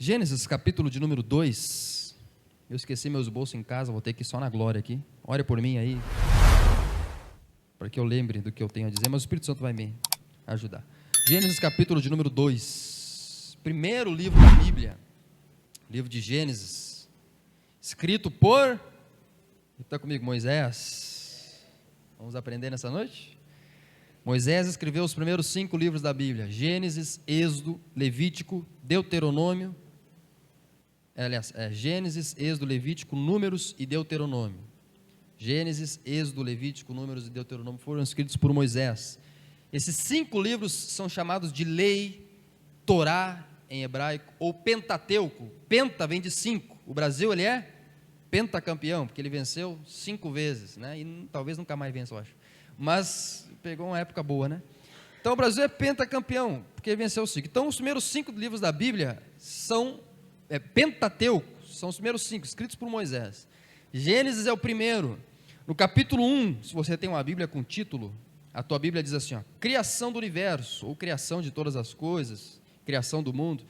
Gênesis, capítulo de número 2. Eu esqueci meus bolsos em casa, vou ter que ir só na glória aqui. Ore por mim aí, para que eu lembre do que eu tenho a dizer, mas o Espírito Santo vai me ajudar. Gênesis, capítulo de número 2. Primeiro livro da Bíblia, livro de Gênesis, escrito por... Está comigo, Moisés. Vamos aprender nessa noite? Moisés escreveu os primeiros 5 livros da Bíblia: Gênesis, Êxodo, Levítico, Deuteronômio. Gênesis, Êxodo, Levítico, Números e Deuteronômio. Gênesis, Êxodo, Levítico, Números e Deuteronômio foram escritos por Moisés. Esses 5 livros são chamados de Lei, Torá em hebraico, ou Pentateuco. Penta vem de 5. O Brasil, ele é pentacampeão, porque ele venceu 5 vezes, né? E talvez nunca mais vença, eu acho. Mas pegou uma época boa, né? Então o Brasil é pentacampeão, porque ele venceu 5. Então os primeiros 5 livros da Bíblia são Pentateuco, são os primeiros 5, escritos por Moisés. Gênesis é o primeiro. No capítulo 1, se você tem uma Bíblia com título, a tua Bíblia diz assim, ó, criação do universo, ou criação de todas as coisas, criação do mundo,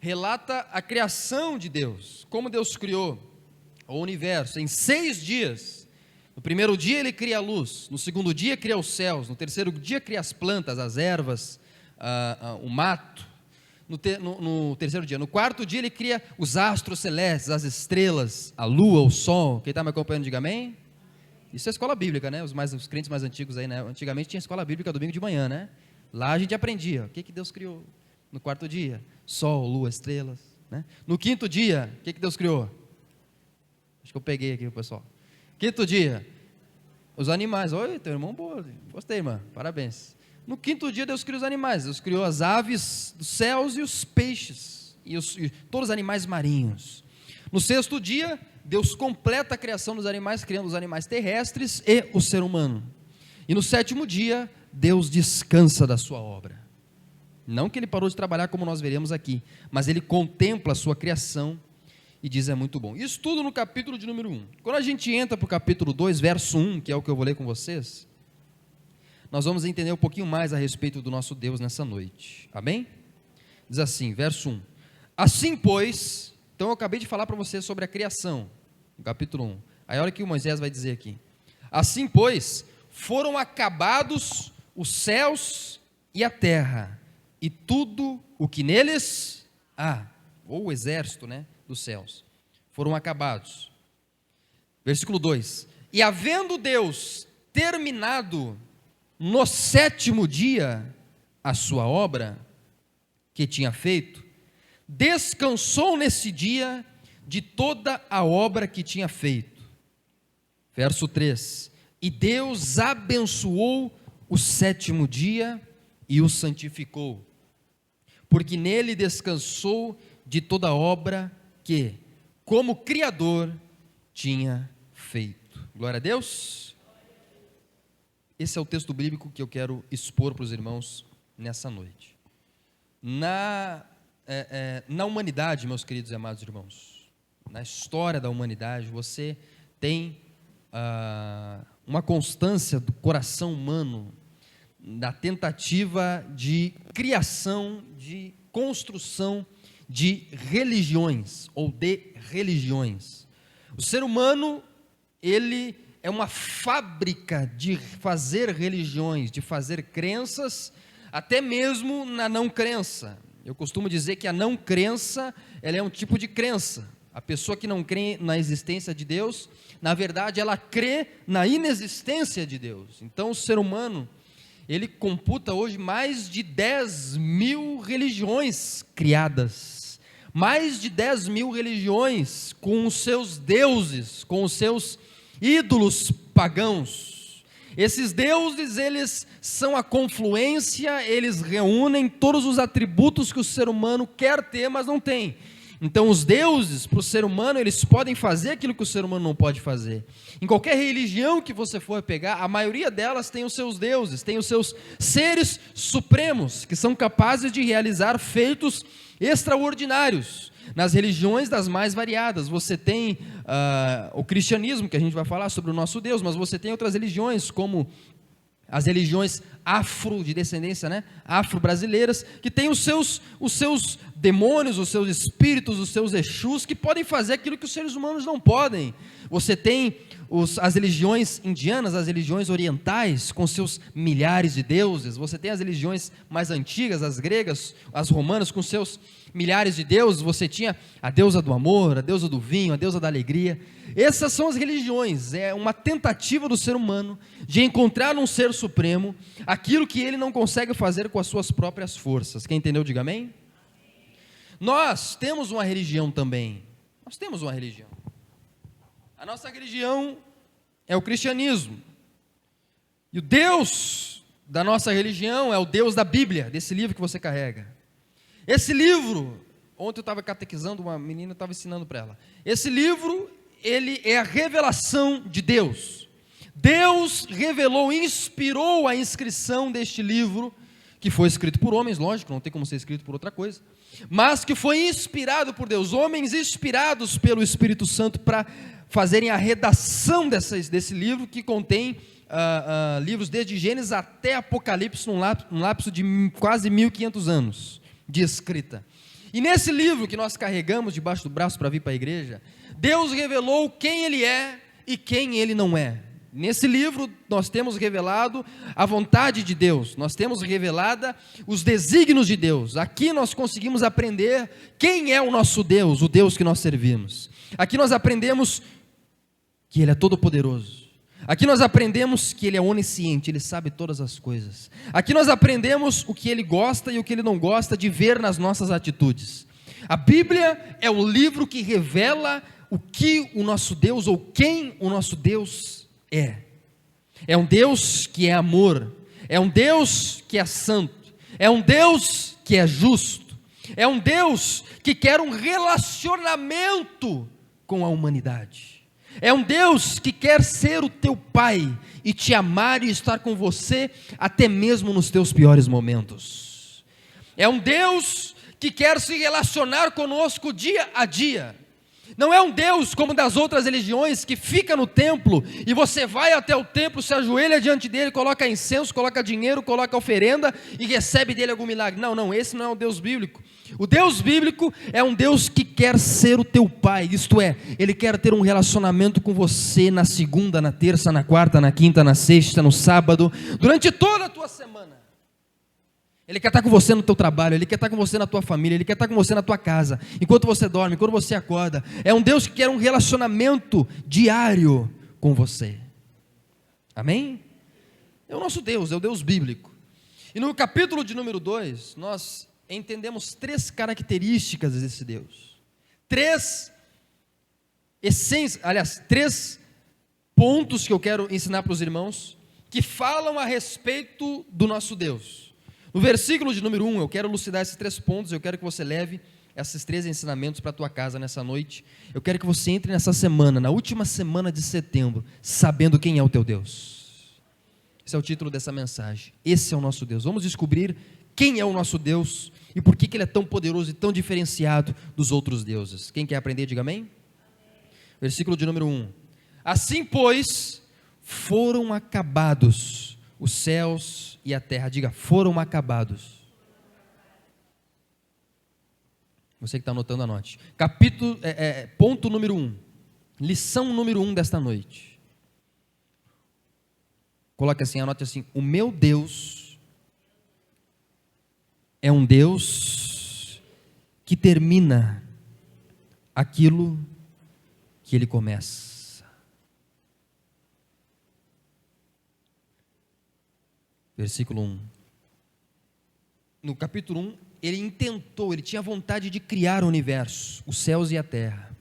relata a criação de Deus, como Deus criou o universo em 6 dias. No primeiro dia ele cria a luz, no segundo dia cria os céus, no terceiro dia cria as plantas, as ervas, o mato. No terceiro dia, no quarto dia ele cria os astros celestes, as estrelas, a lua, o sol. Quem está me acompanhando, diga amém. Isso é escola bíblica, né? Os crentes mais antigos aí, né? Antigamente tinha escola bíblica domingo de manhã, né? Lá a gente aprendia o que Deus criou no quarto dia: sol, lua, estrelas, né? No quinto dia, o que Deus criou? Acho que eu peguei aqui o pessoal. Quinto dia, os animais. Oi, teu irmão boa, gostei, irmã, parabéns. No quinto dia Deus criou os animais. Deus criou as aves dos céus e os peixes e todos os animais marinhos. No sexto dia Deus completa a criação dos animais, criando os animais terrestres e o ser humano. E no sétimo dia Deus descansa da sua obra. Não que ele parou de trabalhar, como nós veremos aqui, mas ele contempla a sua criação e diz: é muito bom. Isso tudo no capítulo de número 1. Quando a gente entra para o capítulo 2, verso 1, que é o que eu vou ler com vocês, nós vamos entender um pouquinho mais a respeito do nosso Deus nessa noite, amém? Diz assim, verso 1: assim pois, então eu acabei de falar para você sobre a criação, no capítulo 1, aí olha o que o Moisés vai dizer aqui: assim pois, foram acabados os céus e a terra, e tudo o que neles há, ou o exército, né, dos céus, foram acabados. Versículo 2: e havendo Deus terminado no sétimo dia a sua obra que tinha feito, descansou nesse dia de toda a obra que tinha feito. Verso 3: e Deus abençoou o sétimo dia e o santificou, porque nele descansou de toda a obra que, como Criador, tinha feito. Glória a Deus. Esse é o texto bíblico que eu quero expor para os irmãos nessa noite. Na humanidade, meus queridos e amados irmãos, na história da humanidade, você tem uma constância do coração humano, da tentativa de criação, de construção de religiões, ou de religiões. O ser humano, ele é uma fábrica de fazer religiões, de fazer crenças, até mesmo na não crença. Eu costumo dizer que a não crença, ela é um tipo de crença. A pessoa que não crê na existência de Deus, na verdade ela crê na inexistência de Deus. Então o ser humano, ele computa hoje mais de 10 mil religiões criadas, mais de 10 mil religiões com os seus deuses, com os seus ídolos pagãos. Esses deuses, eles são a confluência, eles reúnem todos os atributos que o ser humano quer ter, mas não tem. Então os deuses, para o ser humano, eles podem fazer aquilo que o ser humano não pode fazer. Em qualquer religião que você for pegar, a maioria delas tem os seus deuses, tem os seus seres supremos, que são capazes de realizar feitos extraordinários. Nas religiões das mais variadas, você tem o cristianismo, que a gente vai falar sobre o nosso Deus, mas você tem outras religiões como as religiões afro, de descendência, né, afro-brasileiras, que têm os seus demônios, os seus espíritos, os seus exus, que podem fazer aquilo que os seres humanos não podem. Você tem as religiões indianas, as religiões orientais, com seus milhares de deuses. Você tem as religiões mais antigas, as gregas, as romanas, com seus milhares de deuses. Você tinha a deusa do amor, a deusa do vinho, a deusa da alegria. Essas são as religiões. É uma tentativa do ser humano de encontrar num ser supremo aquilo que ele não consegue fazer com as suas próprias forças. Quem entendeu, diga amém. Nós temos uma religião também. Nós temos uma religião. A nossa religião é o cristianismo. E o Deus da nossa religião é o Deus da Bíblia, desse livro que você carrega. Esse livro, ontem eu estava catequizando uma menina, eu estava ensinando para ela. Esse livro, ele é a revelação de Deus. Deus revelou, inspirou a inscrição deste livro, que foi escrito por homens, lógico, não tem como ser escrito por outra coisa, mas que foi inspirado por Deus, homens inspirados pelo Espírito Santo para fazerem a redação desse livro, que contém livros desde Gênesis até Apocalipse, num lapso de quase 1500 anos de escrita. E nesse livro que nós carregamos debaixo do braço para vir para a igreja, Deus revelou quem Ele é e quem Ele não é. Nesse livro nós temos revelado a vontade de Deus, nós temos revelado os desígnios de Deus. Aqui nós conseguimos aprender quem é o nosso Deus, o Deus que nós servimos. Aqui nós aprendemos que Ele é todo-poderoso. Aqui nós aprendemos que Ele é onisciente, Ele sabe todas as coisas. Aqui nós aprendemos o que Ele gosta e o que Ele não gosta de ver nas nossas atitudes. A Bíblia é o livro que revela o que o nosso Deus, ou quem o nosso Deus é. É um Deus que é amor, é um Deus que é santo, é um Deus que é justo, é um Deus que quer um relacionamento com a humanidade. É um Deus que quer ser o teu pai e te amar e estar com você até mesmo nos teus piores momentos. É um Deus que quer se relacionar conosco dia a dia. Não é um Deus como das outras religiões que fica no templo e você vai até o templo, se ajoelha diante dele, coloca incenso, coloca dinheiro, coloca oferenda e recebe dele algum milagre. Não, esse não é o Deus bíblico. O Deus bíblico é um Deus que quer ser o teu pai, isto é, Ele quer ter um relacionamento com você na segunda, na terça, na quarta, na quinta, na sexta, no sábado, durante toda a tua semana. Ele quer estar com você no teu trabalho, Ele quer estar com você na tua família, Ele quer estar com você na tua casa, enquanto você dorme, quando você acorda. É um Deus que quer um relacionamento diário com você. Amém? É o nosso Deus, é o Deus bíblico. E no capítulo de número 2, nós entendemos 3 características desse Deus. 3 essências, aliás, 3 pontos que eu quero ensinar para os irmãos, que falam a respeito do nosso Deus. No versículo de número 1, eu quero elucidar esses 3 pontos, eu quero que você leve esses 3 ensinamentos para a tua casa nessa noite. Eu quero que você entre nessa semana, na última semana de setembro, sabendo quem é o teu Deus. Esse é o título dessa mensagem. Esse é o nosso Deus. Vamos descobrir quem é o nosso Deus e por que Ele é tão poderoso e tão diferenciado dos outros deuses. Quem quer aprender, diga amém. Versículo de número 1. Assim, pois, foram acabados os céus e a terra. Diga, foram acabados. Você que está anotando, anote. Ponto número 1. Lição número 1 desta noite. Coloque assim, anote assim. O meu Deus é um Deus que termina aquilo que Ele começa. Versículo 1. No capítulo 1, ele tinha vontade de criar o universo, os céus e a terra.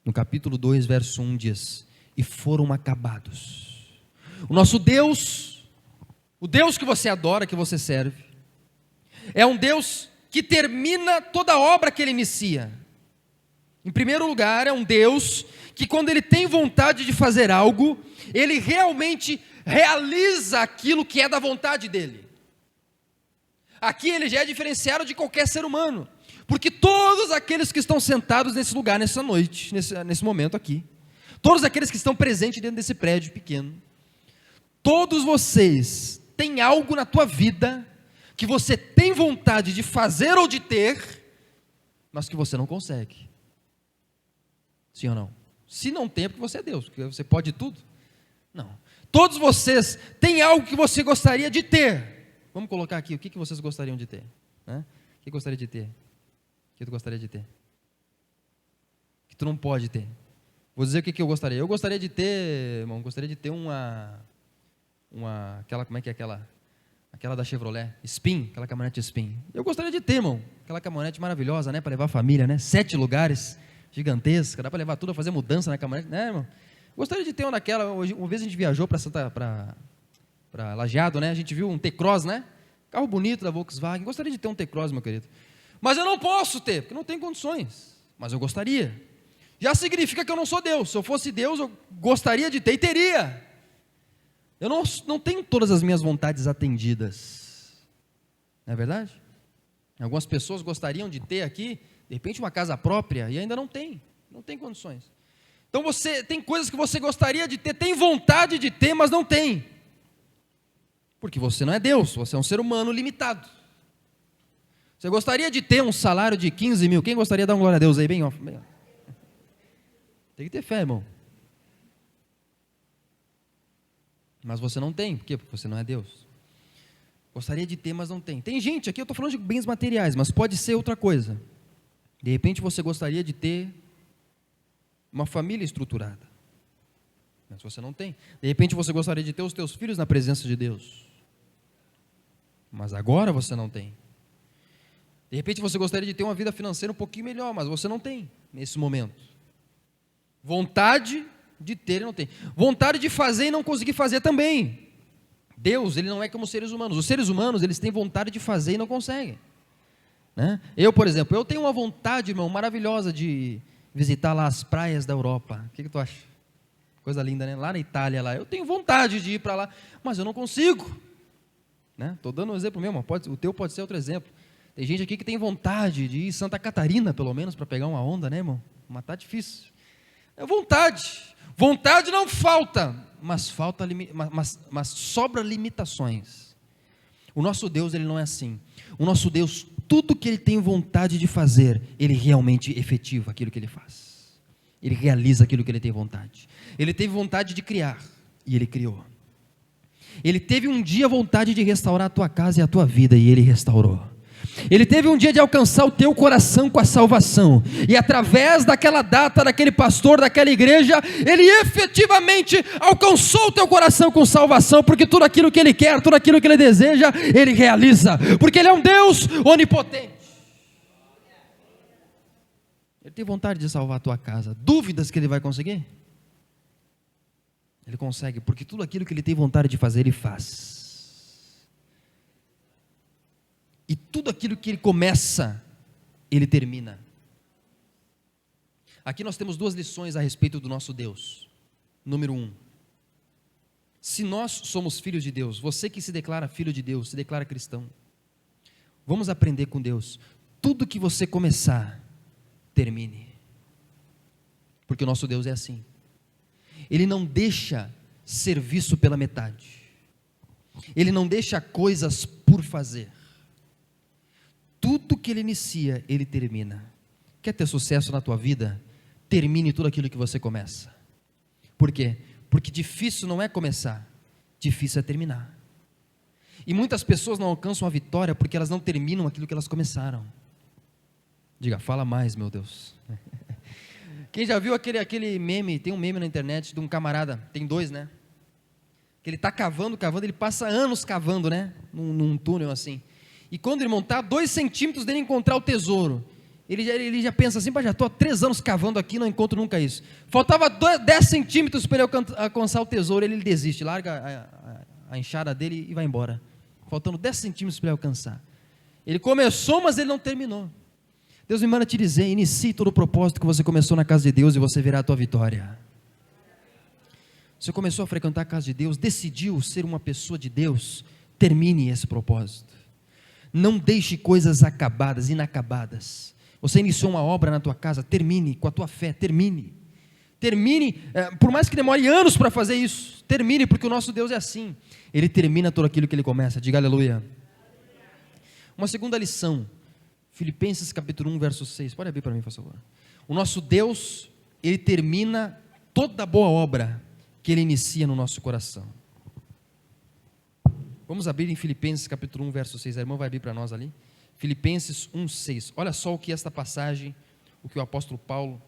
No capítulo 2, verso 1 diz: e foram acabados. O nosso Deus, o Deus que você adora, que você serve, é um Deus que termina toda a obra que Ele inicia. Em primeiro lugar, é um Deus que, quando Ele tem vontade de fazer algo, Ele realmente realiza aquilo que é da vontade dEle. Aqui Ele já é diferenciado de qualquer ser humano, porque todos aqueles que estão sentados nesse lugar, nessa noite, nesse momento aqui, todos aqueles que estão presentes dentro desse prédio pequeno, todos vocês tem algo na tua vida que você tem vontade de fazer ou de ter, mas que você não consegue. Sim ou não? Se não tem, é porque você é Deus, porque você pode tudo. Não. Todos vocês têm algo que você gostaria de ter. Vamos colocar aqui, o que vocês gostariam de ter? Né? O que gostaria de ter? O que tu gostaria de ter? Que tu não pode ter. Vou dizer o que eu gostaria. Eu gostaria de ter, irmão, gostaria de ter aquela, como é que é aquela da Chevrolet, Spin, aquela caminhonete Spin. Eu gostaria de ter, irmão, aquela caminhonete maravilhosa, né, para levar a família, né, 7 lugares, gigantesca, dá para levar tudo, fazer mudança na caminhonete, né, irmão? Gostaria de ter uma daquela. Uma vez a gente viajou para Lajeado, né, a gente viu um T-Cross, né, carro bonito da Volkswagen. Gostaria de ter um T-Cross, meu querido, mas eu não posso ter, porque não tenho condições, mas eu gostaria. Já significa que eu não sou Deus. Se eu fosse Deus, eu gostaria de ter e teria. Eu não tenho todas as minhas vontades atendidas. Não é verdade? Algumas pessoas gostariam de ter aqui, de repente, uma casa própria, e ainda não tem condições. Então você tem coisas que você gostaria de ter, tem vontade de ter, mas não tem. Porque você não é Deus, você é um ser humano limitado. Você gostaria de ter um salário de 15 mil? Quem gostaria de dar uma glória a Deus aí, bem? Tem que ter fé, irmão. Mas você não tem. Por quê? Porque você não é Deus. Gostaria de ter, mas não tem. Tem gente aqui, eu estou falando de bens materiais, mas pode ser outra coisa. De repente você gostaria de ter uma família estruturada, mas você não tem. De repente você gostaria de ter os teus filhos na presença de Deus, mas agora você não tem. De repente você gostaria de ter uma vida financeira um pouquinho melhor, mas você não tem nesse momento. Vontade de ter e não tem. Vontade de fazer e não conseguir fazer também. Deus, ele não é como os seres humanos. Os seres humanos, eles têm vontade de fazer e não conseguem. Né? Eu, por exemplo, eu tenho uma vontade, irmão, maravilhosa de visitar lá as praias da Europa. O que tu acha? Coisa linda, né? Lá na Itália, lá. Eu tenho vontade de ir para lá, mas eu não consigo. Estou dando um exemplo mesmo, o teu pode ser outro exemplo. Tem gente aqui que tem vontade de ir em Santa Catarina, pelo menos, para pegar uma onda, né, irmão? Mas está difícil. É vontade. Vontade não falta, mas sobra limitações. O nosso Deus, ele não é assim. O nosso Deus, tudo que ele tem vontade de fazer, ele realmente efetiva aquilo que ele faz. Ele realiza aquilo que ele tem vontade. Ele teve vontade de criar, e ele criou. Ele teve um dia vontade de restaurar a tua casa e a tua vida, e ele restaurou. Ele teve um dia de alcançar o teu coração com a salvação, e através daquela data, daquele pastor, daquela igreja, ele efetivamente alcançou o teu coração com salvação, porque tudo aquilo que ele quer, tudo aquilo que ele deseja, ele realiza, porque ele é um Deus onipotente. Ele tem vontade de salvar a tua casa. Dúvidas que ele vai conseguir? Ele consegue, porque tudo aquilo que ele tem vontade de fazer, ele faz. E tudo aquilo que ele começa, ele termina. Aqui nós temos 2 lições a respeito do nosso Deus. Número 1. Se nós somos filhos de Deus, você que se declara filho de Deus, se declara cristão, vamos aprender com Deus. Tudo que você começar, termine. Porque o nosso Deus é assim. Ele não deixa serviço pela metade. Ele não deixa coisas por fazer. Tudo que ele inicia, ele termina. Quer ter sucesso na tua vida? Termine tudo aquilo que você começa. Por quê? Porque difícil não é começar, difícil é terminar. E muitas pessoas não alcançam a vitória porque elas não terminam aquilo que elas começaram. Diga, fala mais, meu Deus. Quem já viu aquele meme, tem um meme na internet de um camarada, tem 2, né? Que ele está cavando, ele passa anos cavando, né? Num túnel assim. E quando ele montar 2 centímetros dele encontrar o tesouro, ele já pensa assim, já estou há 3 anos cavando aqui, não encontro nunca isso. Faltava 10 centímetros para ele alcançar o tesouro, ele desiste, larga a enxada dele e vai embora. Faltando 10 centímetros para ele alcançar. Ele começou, mas ele não terminou. Deus me manda te dizer, inicie todo o propósito que você começou na casa de Deus e você verá a tua vitória. Você começou a frequentar a casa de Deus, decidiu ser uma pessoa de Deus, termine esse propósito. Não deixe coisas inacabadas. Você iniciou uma obra na tua casa, termine com a tua fé, termine termine, por mais que demore anos para fazer isso, termine, porque o nosso Deus é assim, Ele termina tudo aquilo que Ele começa. Diga aleluia. Uma segunda lição, Filipenses capítulo 1, verso 6, pode abrir para mim, por favor. O nosso Deus, Ele termina toda boa obra que Ele inicia no nosso coração. Vamos abrir em Filipenses capítulo 1, verso 6, a irmã vai abrir para nós ali, Filipenses 1, 6, olha só o que esta passagem, o que o apóstolo Paulo,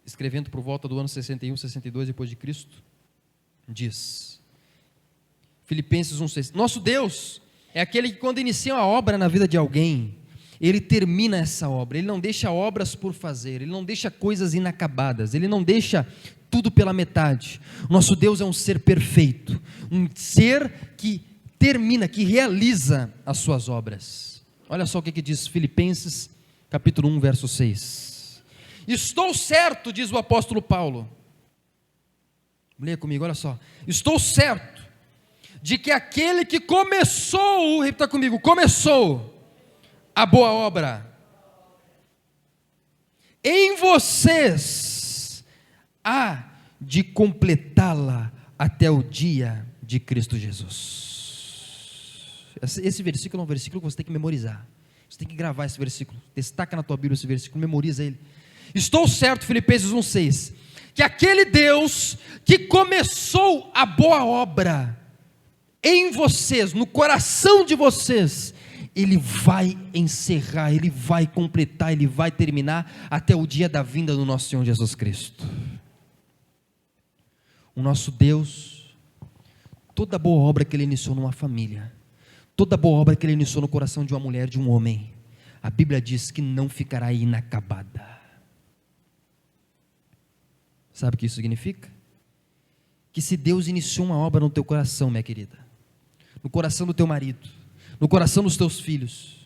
escrevendo por volta do ano 61, 62 depois de Cristo, diz, Filipenses 1, 6, nosso Deus é aquele que quando inicia uma obra na vida de alguém, Ele termina essa obra, Ele não deixa obras por fazer, Ele não deixa coisas inacabadas, Ele não deixa tudo pela metade. O nosso Deus é um ser perfeito, um ser que termina, que realiza as suas obras. Olha só o que diz Filipenses capítulo 1, verso 6. Estou certo, diz o apóstolo Paulo, leia comigo, olha só, estou certo de que aquele que começou, repita comigo, começou a boa obra em vocês, há de completá-la até o dia de Cristo Jesus. Esse versículo é um versículo que você tem que memorizar, você tem que gravar esse versículo, destaca na tua Bíblia esse versículo, memoriza ele. Estou certo, Filipenses 1,6, que aquele Deus que começou a boa obra em vocês, no coração de vocês, Ele vai encerrar, Ele vai completar, Ele vai terminar até o dia da vinda do nosso Senhor Jesus Cristo. O nosso Deus, toda boa obra que Ele iniciou numa família, toda boa obra que Ele iniciou no coração de uma mulher, de um homem, a Bíblia diz que não ficará inacabada. Sabe o que isso significa? Que se Deus iniciou uma obra no teu coração, minha querida, no coração do teu marido, no coração dos teus filhos,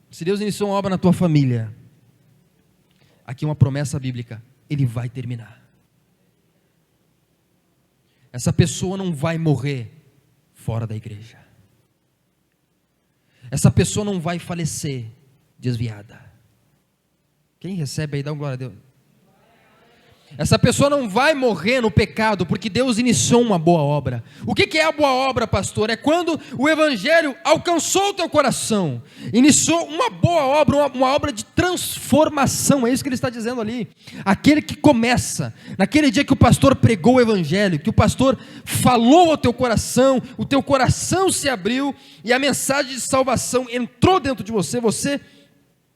se Deus iniciou uma obra na tua família, aqui é uma promessa bíblica, Ele vai terminar. Essa pessoa não vai morrer fora da igreja, essa pessoa não vai falecer desviada. Quem recebe aí, dá uma glória a Deus. Essa pessoa não vai morrer no pecado, porque Deus iniciou uma boa obra. O que é a boa obra, pastor? É quando o Evangelho alcançou o teu coração, iniciou uma boa obra, uma obra de transformação, é isso que ele está dizendo ali. Aquele que começa, naquele dia que o pastor pregou o Evangelho, que o pastor falou ao teu coração, o teu coração se abriu, e a mensagem de salvação entrou dentro de você,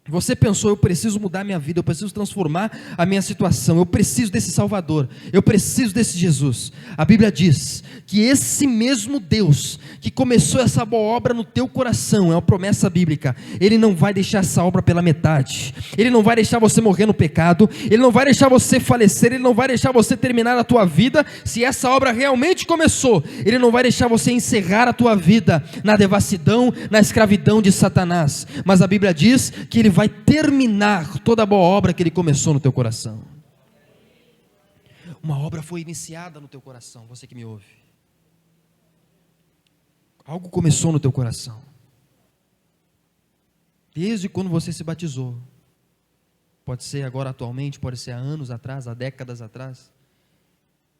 você pensou, eu preciso mudar minha vida, eu preciso transformar a minha situação, eu preciso desse Salvador, eu preciso desse Jesus. A Bíblia diz que esse mesmo Deus que começou essa boa obra no teu coração, é uma promessa bíblica, Ele não vai deixar essa obra pela metade, Ele não vai deixar você morrer no pecado, Ele não vai deixar você falecer, Ele não vai deixar você terminar a tua vida, se essa obra realmente começou, Ele não vai deixar você encerrar a tua vida na devassidão, na escravidão de Satanás, mas a Bíblia diz que Ele vai terminar toda a boa obra que Ele começou no teu coração. Uma obra foi iniciada no teu coração, você que me ouve. Algo começou no teu coração. Desde quando você se batizou. Pode ser agora atualmente, pode ser há anos atrás, há décadas atrás.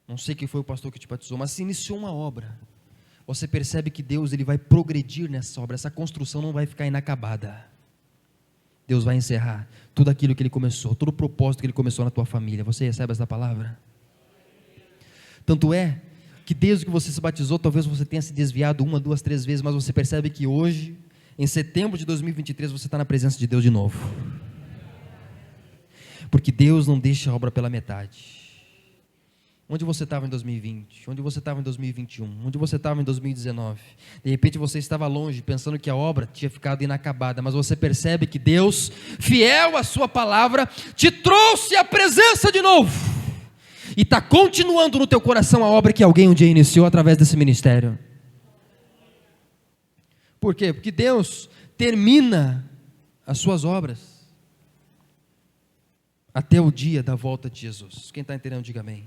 Não sei quem foi o pastor que te batizou, mas se iniciou uma obra. Você percebe que Deus ele vai progredir nessa obra, essa construção não vai ficar inacabada. Deus vai encerrar tudo aquilo que Ele começou, todo o propósito que Ele começou na tua família. Você recebe essa palavra? Tanto é que desde que você se batizou, talvez você tenha se desviado 1, 2, 3 vezes, mas você percebe que hoje, em setembro de 2023, você está na presença de Deus de novo. Porque Deus não deixa a obra pela metade. Onde você estava em 2020? Onde você estava em 2021? Onde você estava em 2019? De repente você estava longe, pensando que a obra tinha ficado inacabada, mas você percebe que Deus, fiel à sua palavra, te trouxe à presença de novo, e está continuando no teu coração a obra que alguém um dia iniciou através desse ministério. Por quê? Porque Deus termina as suas obras até o dia da volta de Jesus. Quem está entendendo, diga amém.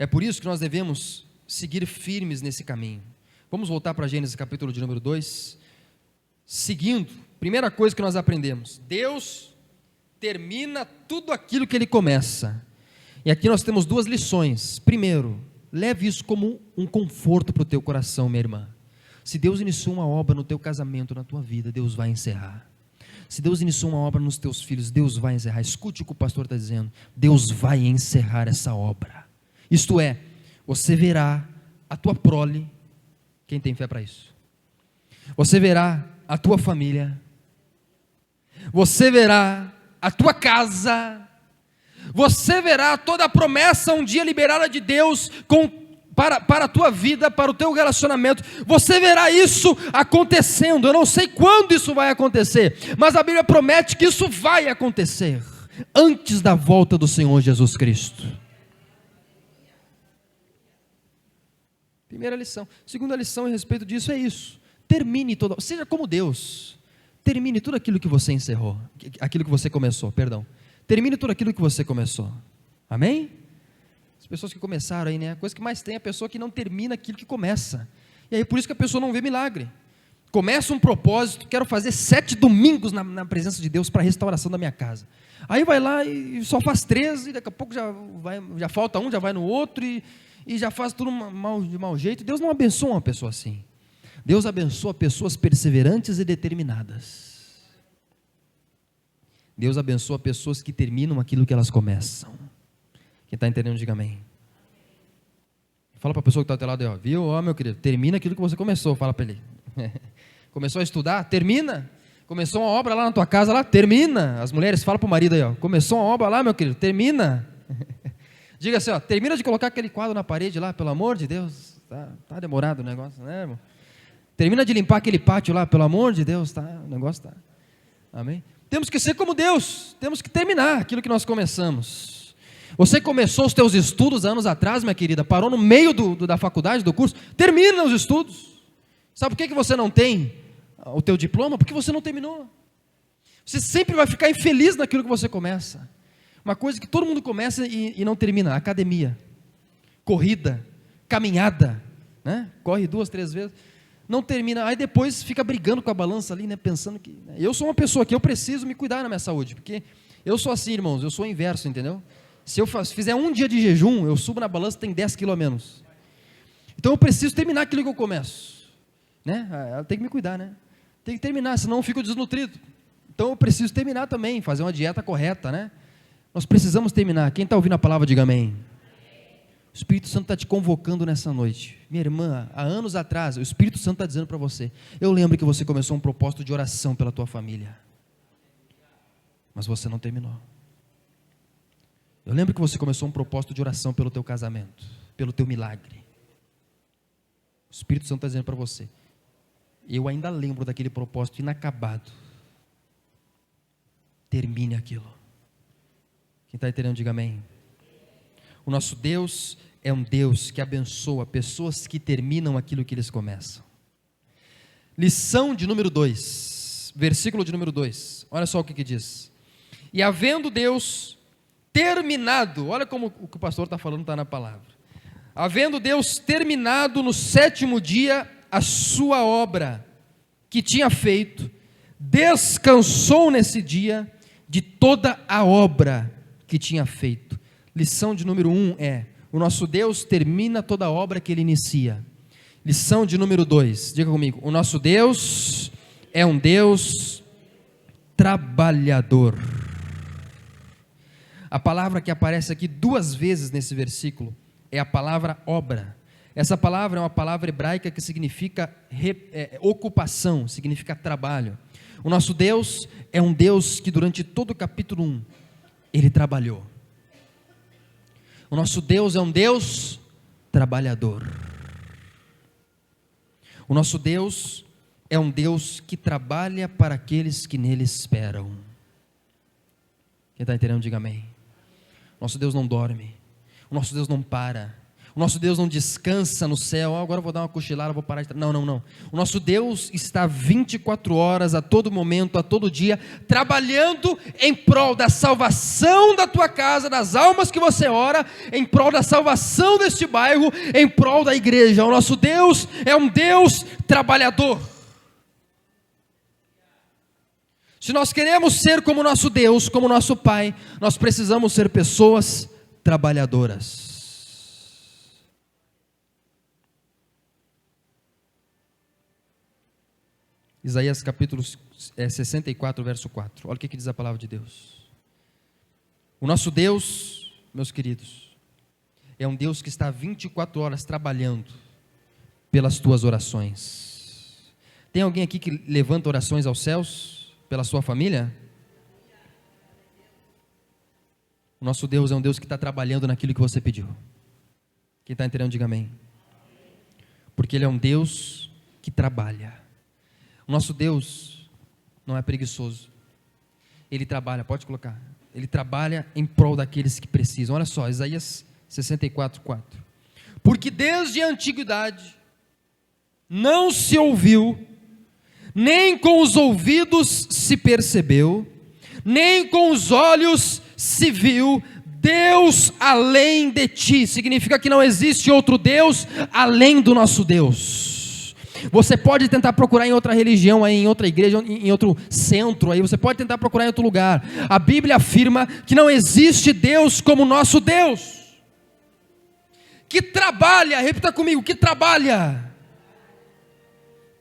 É por isso que nós devemos seguir firmes nesse caminho. Vamos voltar para Gênesis capítulo de número 2. Seguindo, primeira coisa que nós aprendemos, Deus termina tudo aquilo que ele começa. E aqui nós temos duas lições. Primeiro, leve isso como um conforto para o teu coração, minha irmã. Se Deus iniciou uma obra no teu casamento, na tua vida, Deus vai encerrar. Se Deus iniciou uma obra nos teus filhos, Deus vai encerrar. Escute o que o pastor está dizendo. Deus vai encerrar essa obra. Isto é, você verá a tua prole, quem tem fé para isso? Você verá a tua família, você verá a tua casa, você verá toda a promessa um dia liberada de Deus para a tua vida, para o teu relacionamento. Você verá isso acontecendo. Eu não sei quando isso vai acontecer, mas a Bíblia promete que isso vai acontecer antes da volta do Senhor Jesus Cristo. Primeira lição. Segunda lição a respeito disso é isso: termine toda, seja como Deus, termine tudo aquilo que você encerrou, aquilo que você começou, perdão. Termine tudo aquilo que você começou. Amém? As pessoas que começaram aí, né? A coisa que mais tem é a pessoa que não termina aquilo que começa. E aí por isso que a pessoa não vê milagre. Começa um propósito, quero fazer 7 domingos na presença de Deus para a restauração da minha casa. Aí vai lá e só faz 13, e daqui a pouco já falta um, já vai no outro, e já faz tudo de mau jeito. Deus não abençoa uma pessoa assim. Deus abençoa pessoas perseverantes e determinadas. Deus abençoa pessoas que terminam aquilo que elas começam. Quem está entendendo, diga amém. Fala para a pessoa que está ao teu lado aí, ó, viu? Ó, meu querido, termina aquilo que você começou. Fala para ele. Começou a estudar? Termina. Começou uma obra lá na tua casa, lá? Termina. As mulheres, fala para o marido aí, ó, começou uma obra lá, meu querido, termina. Diga assim, ó, termina de colocar aquele quadro na parede lá, pelo amor de Deus. Tá demorado o negócio, né, irmão? Termina de limpar aquele pátio lá, pelo amor de Deus, o negócio está. Amém? Temos que ser como Deus, temos que terminar aquilo que nós começamos. Você começou os teus estudos anos atrás, minha querida, parou no meio da faculdade, do curso, termina os estudos. Sabe por que você não tem o teu diploma? Porque você não terminou. Você sempre vai ficar infeliz naquilo que você começa. Uma coisa que todo mundo começa e não termina: academia, corrida, caminhada, né? Corre 2, 3 vezes, não termina, aí depois fica brigando com a balança ali, né? Pensando que, né? Eu sou uma pessoa que eu preciso me cuidar na minha saúde, porque eu sou assim, irmãos, eu sou o inverso, entendeu? Se eu fizer um dia de jejum, eu subo na balança, tem 10 quilos a menos. Então eu preciso terminar aquilo que eu começo, né? Eu tenho que me cuidar, né? Tem que terminar, senão eu fico desnutrido. Então eu preciso terminar também, fazer uma dieta correta, né? Nós precisamos terminar. Quem está ouvindo a palavra, diga amém. O Espírito Santo está te convocando nessa noite. Minha irmã, há anos atrás, o Espírito Santo está dizendo para você: eu lembro que você começou um propósito de oração pela tua família, mas você não terminou. Eu lembro que você começou um propósito de oração pelo teu casamento, pelo teu milagre. O Espírito Santo está dizendo para você: eu ainda lembro daquele propósito inacabado. Termine aquilo. Quem está entendendo, diga amém. O nosso Deus é um Deus que abençoa pessoas que terminam aquilo que eles começam. Lição de número 2, versículo de número 2, olha só o que diz: e havendo Deus terminado, olha como o que o pastor está falando está na palavra, havendo Deus terminado no 7º dia a sua obra que tinha feito, descansou nesse dia de toda a obra que tinha feito. Lição de número 1 é: o nosso Deus termina toda a obra que Ele inicia. Lição de número 2, diga comigo: o nosso Deus é um Deus trabalhador. A palavra que aparece aqui 2 vezes nesse versículo é a palavra obra. Essa palavra é uma palavra hebraica que significa ocupação, significa trabalho. O nosso Deus é um Deus que durante todo o capítulo 1, Ele trabalhou. O nosso Deus é um Deus trabalhador. O nosso Deus é um Deus que trabalha para aqueles que nele esperam. Quem está entendendo, diga amém. Nosso Deus não dorme, o nosso Deus não para, o nosso Deus não descansa no céu: agora eu vou dar uma cochilada, vou parar de... Não. O nosso Deus está 24 horas, a todo momento, a todo dia, trabalhando em prol da salvação da tua casa, das almas que você ora, em prol da salvação deste bairro, em prol da igreja. O nosso Deus é um Deus trabalhador. Se nós queremos ser como nosso Deus, como nosso Pai, nós precisamos ser pessoas trabalhadoras. Isaías capítulo 64, verso 4. Olha o que diz a palavra de Deus. O nosso Deus, meus queridos, é um Deus que está 24 horas trabalhando pelas tuas orações. Tem alguém aqui que levanta orações aos céus pela sua família? O nosso Deus é um Deus que está trabalhando naquilo que você pediu. Quem está entendendo, diga amém. Porque Ele é um Deus que trabalha. O nosso Deus não é preguiçoso. Ele trabalha, pode colocar. Ele trabalha em prol daqueles que precisam. Olha só, Isaías 64, 4. Porque desde a antiguidade não se ouviu, nem com os ouvidos se percebeu, nem com os olhos se viu Deus além de ti. Significa que não existe outro Deus além do nosso Deus. Você pode tentar procurar em outra religião, aí, em outra igreja, em outro centro, aí, você pode tentar procurar em outro lugar. A Bíblia afirma que não existe Deus como nosso Deus, que trabalha, repita comigo, que trabalha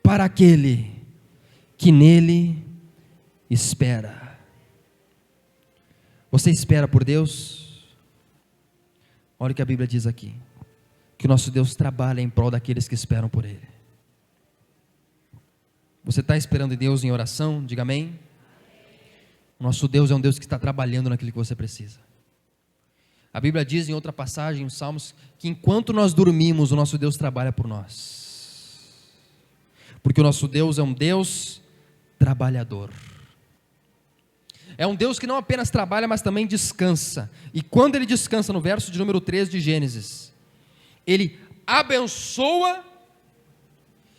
para aquele que nele espera. Você espera por Deus? Olha o que a Bíblia diz aqui, que o nosso Deus trabalha em prol daqueles que esperam por Ele. Você está esperando em Deus em oração? Diga amém. O nosso Deus é um Deus que está trabalhando naquilo que você precisa. A Bíblia diz em outra passagem, em Salmos, que enquanto nós dormimos, o nosso Deus trabalha por nós. Porque o nosso Deus é um Deus trabalhador. É um Deus que não apenas trabalha, mas também descansa. E quando Ele descansa, no verso de número 13 de Gênesis, Ele abençoa,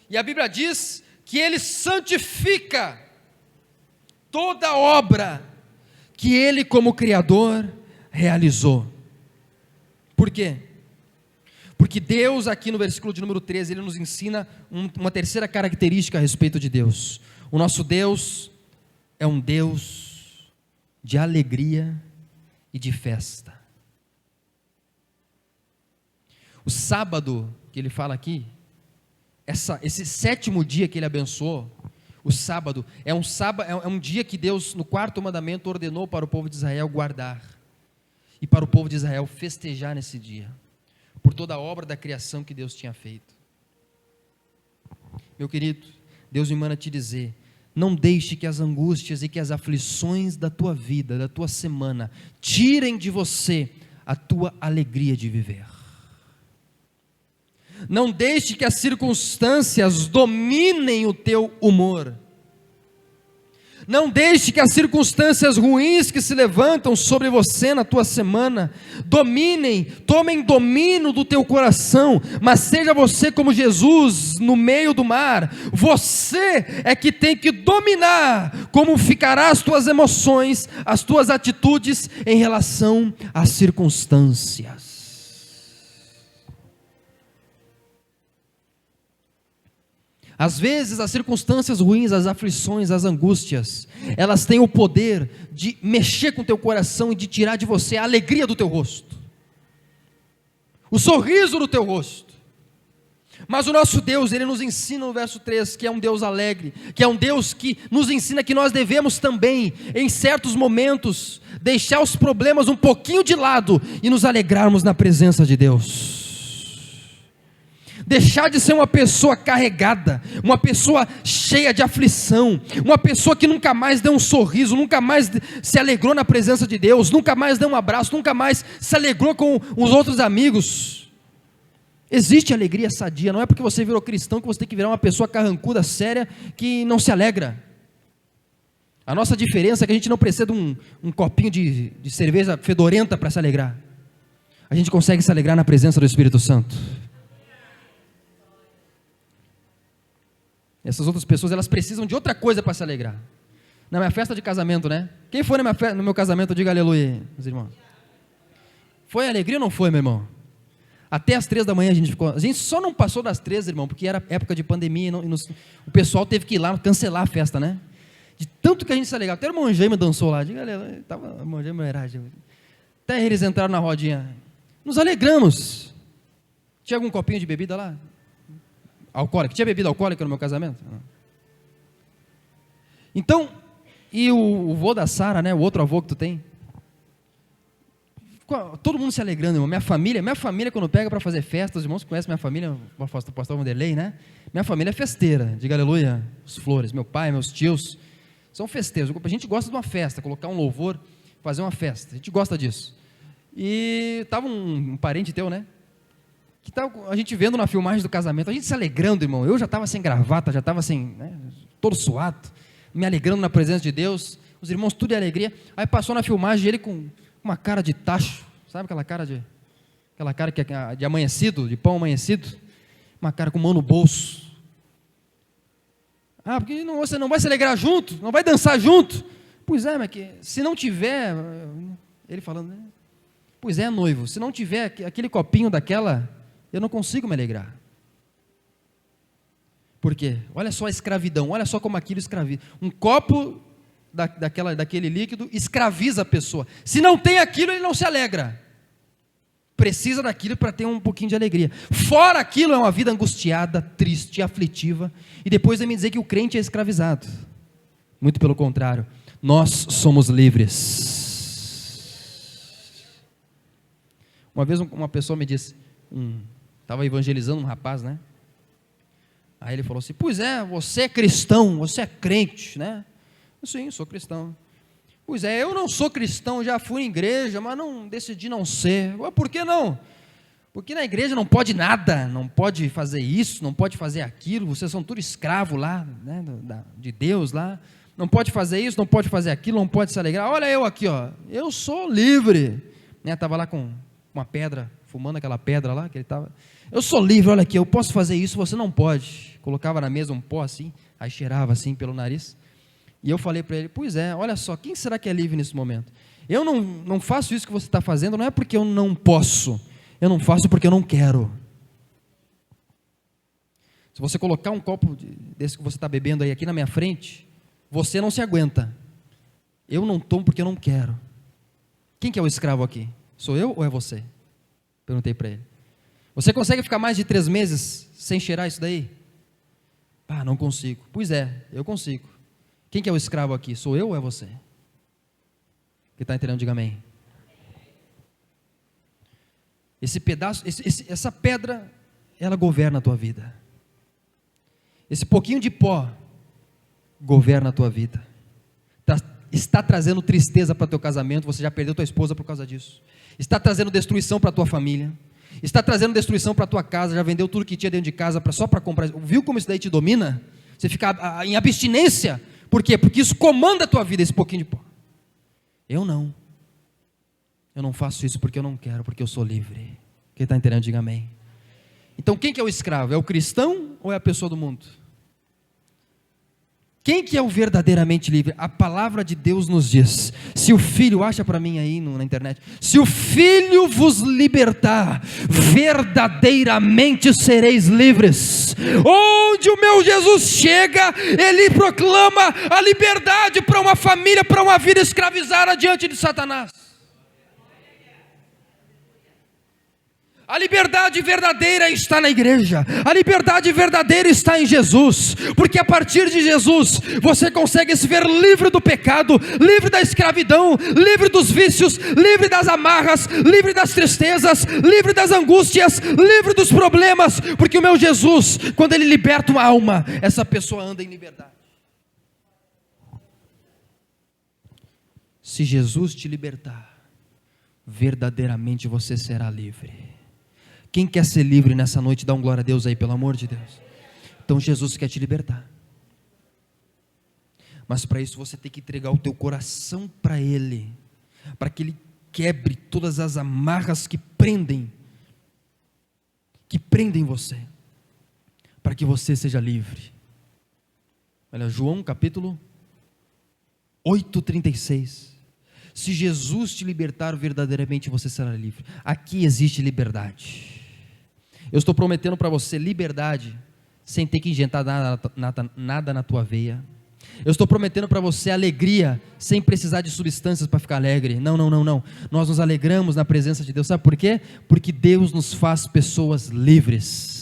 e a Bíblia diz que Ele santifica toda obra que Ele, como Criador, realizou. Por quê? Porque Deus, aqui no versículo de número 13, Ele nos ensina uma terceira característica a respeito de Deus. O nosso Deus é um Deus de alegria e de festa. O sábado, que Ele fala aqui, esse sétimo dia que Ele abençoou, o sábado, é um dia que Deus, no quarto mandamento, ordenou para o povo de Israel guardar, e para o povo de Israel festejar nesse dia, por toda a obra da criação que Deus tinha feito. Meu querido, Deus me manda te dizer, não deixe que as angústias e que as aflições da tua vida, da tua semana, tirem de você a tua alegria de viver. Não deixe que as circunstâncias dominem o teu humor. Não deixe que as circunstâncias ruins que se levantam sobre você na tua semana tomem domínio do teu coração, mas seja você como Jesus no meio do mar. Você é que tem que dominar como ficarão as tuas emoções, as tuas atitudes em relação às circunstâncias. Às vezes as circunstâncias ruins, as aflições, as angústias, elas têm o poder de mexer com o teu coração e de tirar de você a alegria do teu rosto, o sorriso do teu rosto. Mas o nosso Deus, Ele nos ensina no verso 3, que é um Deus alegre, que é um Deus que nos ensina que nós devemos também, em certos momentos, deixar os problemas um pouquinho de lado e nos alegrarmos na presença de Deus. Deixar de ser uma pessoa carregada, uma pessoa cheia de aflição, uma pessoa que nunca mais deu um sorriso, nunca mais se alegrou na presença de Deus, nunca mais deu um abraço, nunca mais se alegrou com os outros amigos. Existe alegria sadia, não é porque você virou cristão que você tem que virar uma pessoa carrancuda, séria, que não se alegra. A nossa diferença é que a gente não precisa de um copinho de cerveja fedorenta para se alegrar. A gente consegue se alegrar na presença do Espírito Santo. Essas outras pessoas, elas precisam de outra coisa para se alegrar. Na minha festa de casamento, né? Quem foi no meu casamento, diga aleluia, meus irmãos. Foi alegria ou não foi, meu irmão? Até as 3 da manhã a gente só não passou das 3, irmão, porque era época de pandemia e o pessoal teve que ir lá cancelar a festa, né? De tanto que a gente se alegrava. Até o irmão Gêmeo dançou lá. Diga, estava o irmão Gêmeo era. Até eles entraram na rodinha. Nos alegramos. Tinha algum copinho de bebida lá? Alcoólica. Tinha bebida alcoólica no meu casamento? Não. Então, e o vô da Sara, né? O outro avô que tu tem? Todo mundo se alegrando, irmão. Minha família quando pega para fazer festa, os irmãos conhecem minha família, o pastor Vanderlei, né? Minha família é festeira, diga aleluia, os flores, meu pai, meus tios, são festeiros. A gente gosta de uma festa, colocar um louvor, fazer uma festa, a gente gosta disso. E estava um parente teu, né? Que estava a gente vendo na filmagem do casamento, a gente se alegrando, irmão. Eu já estava sem gravata, já estava sem, né, todo suado, me alegrando na presença de Deus, os irmãos tudo de alegria. Aí passou na filmagem ele com uma cara de tacho, sabe aquela cara que é de amanhecido, de pão amanhecido, uma cara com mão no bolso. Ah, porque você não vai se alegrar junto, não vai dançar junto. Pois é, mas se não tiver, ele falando, né? Pois é, noivo, se não tiver aquele copinho daquela, eu não consigo me alegrar. Por quê? Olha só a escravidão, olha só como aquilo escraviza. Um copo daquele líquido escraviza a pessoa. Se não tem aquilo, ele não se alegra. Precisa daquilo para ter um pouquinho de alegria. Fora aquilo, é uma vida angustiada, triste, aflitiva. E depois vai me dizer que o crente é escravizado. Muito pelo contrário, nós somos livres. Uma vez uma pessoa me disse, estava evangelizando um rapaz, né? Aí ele falou assim, pois é, você é cristão, você é crente, né? Sim, sou cristão. Pois é, eu não sou cristão, já fui em igreja, mas não decidi não ser. Por que não? Porque na igreja não pode nada, não pode fazer isso, não pode fazer aquilo, vocês são tudo escravo lá, né, de Deus lá, não pode fazer isso, não pode fazer aquilo, não pode se alegrar. Olha eu aqui, ó, eu sou livre. Estava lá com uma pedra, fumando aquela pedra lá, que ele estava. Eu sou livre, olha aqui, eu posso fazer isso, você não pode. Colocava na mesa um pó assim, aí cheirava assim pelo nariz. E eu falei para ele, pois é, olha só, quem será que é livre nesse momento? Eu não faço isso que você está fazendo, não é porque eu não posso, eu não faço porque eu não quero. Se você colocar um copo desse que você está bebendo aí aqui na minha frente, você não se aguenta. Eu não tomo porque eu não quero. Quem que é o escravo aqui? Sou eu ou é você? Perguntei para ele. Você consegue ficar mais de 3 meses sem cheirar isso daí? Ah, não consigo. Pois é, eu consigo. Quem que é o escravo aqui? Sou eu ou é você? Quem está entendendo, diga amém. Esse pedaço, essa pedra, ela governa a tua vida. Esse pouquinho de pó governa a tua vida. Está trazendo tristeza para o teu casamento, você já perdeu tua esposa por causa disso. Está trazendo destruição para a tua família. Está trazendo destruição para a tua casa, já vendeu tudo que tinha dentro de casa só para comprar. Viu como isso daí te domina? Você fica em abstinência. Por quê? Porque isso comanda a tua vida, esse pouquinho de pó. Eu não faço isso porque eu não quero, porque eu sou livre. Quem está entendendo, diga amém. Então quem que é o escravo? É o cristão ou é a pessoa do mundo? Quem que é o verdadeiramente livre? A palavra de Deus nos diz, se o Filho, acha para mim aí na internet, se o Filho vos libertar, verdadeiramente sereis livres. Onde o meu Jesus chega, Ele proclama a liberdade para uma família, para uma vida escravizada diante de Satanás. A liberdade verdadeira está na igreja, a liberdade verdadeira está em Jesus, porque a partir de Jesus, você consegue se ver livre do pecado, livre da escravidão, livre dos vícios, livre das amarras, livre das tristezas, livre das angústias, livre dos problemas, porque o meu Jesus, quando Ele liberta uma alma, essa pessoa anda em liberdade. Se Jesus te libertar, verdadeiramente você será livre. Quem quer ser livre nessa noite, dá um glória a Deus aí, pelo amor de Deus. Então Jesus quer te libertar. Mas para isso você tem que entregar o teu coração para Ele, para que Ele quebre todas as amarras que prendem você, para que você seja livre. Olha, João capítulo 8:36. Se Jesus te libertar, verdadeiramente você será livre. Aqui existe liberdade. Eu estou prometendo para você liberdade, sem ter que injetar nada na tua veia, Eu estou prometendo para você alegria, sem precisar de substâncias para ficar alegre. Não. Nós nos alegramos na presença de Deus. Sabe por quê? Porque Deus nos faz pessoas livres.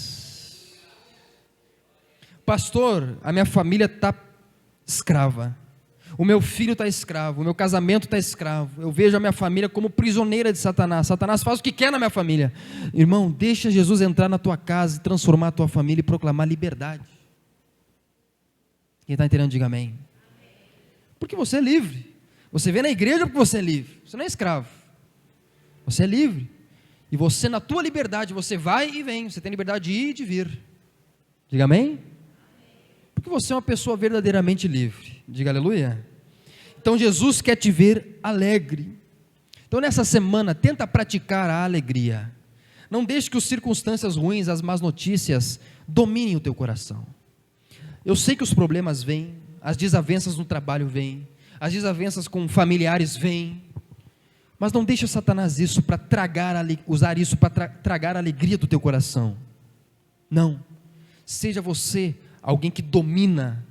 Pastor, a minha família está escrava. O meu filho está escravo. O meu casamento está escravo. Eu vejo a minha família como prisioneira de Satanás. Satanás faz o que quer na minha família. Irmão, deixa Jesus entrar na tua casa e transformar a tua família e proclamar liberdade. Quem está entendendo, diga amém. Porque você é livre. Você vem na igreja porque você é livre. Você não é escravo. Você é livre. E você, na tua liberdade, você vai e vem. Você tem liberdade de ir e de vir. Diga amém. Porque você é uma pessoa verdadeiramente livre. Diga aleluia. Então Jesus quer te ver alegre. Então nessa semana, tenta praticar a alegria. Não deixe que as circunstâncias ruins, as más notícias, dominem o teu coração. Eu sei que os problemas vêm, as desavenças no trabalho vêm, as desavenças com familiares vêm, mas não deixa Satanás isso para usar isso para tragar a alegria do teu coração. Não, seja você alguém que domina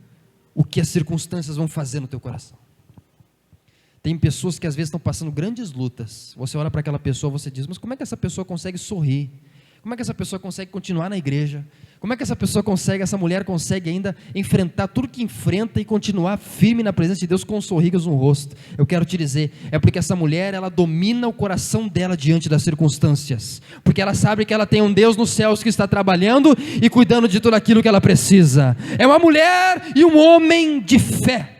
o que as circunstâncias vão fazer no teu coração. Tem pessoas que às vezes estão passando grandes lutas, você olha para aquela pessoa, você diz, mas como é que essa pessoa consegue sorrir? Como é que essa pessoa consegue continuar na igreja? Como é que essa mulher consegue ainda enfrentar tudo que enfrenta e continuar firme na presença de Deus com sorrisos no rosto? Eu quero te dizer, é porque essa mulher, ela domina o coração dela diante das circunstâncias, porque ela sabe que ela tem um Deus nos céus que está trabalhando e cuidando de tudo aquilo que ela precisa. É uma mulher e um homem de fé.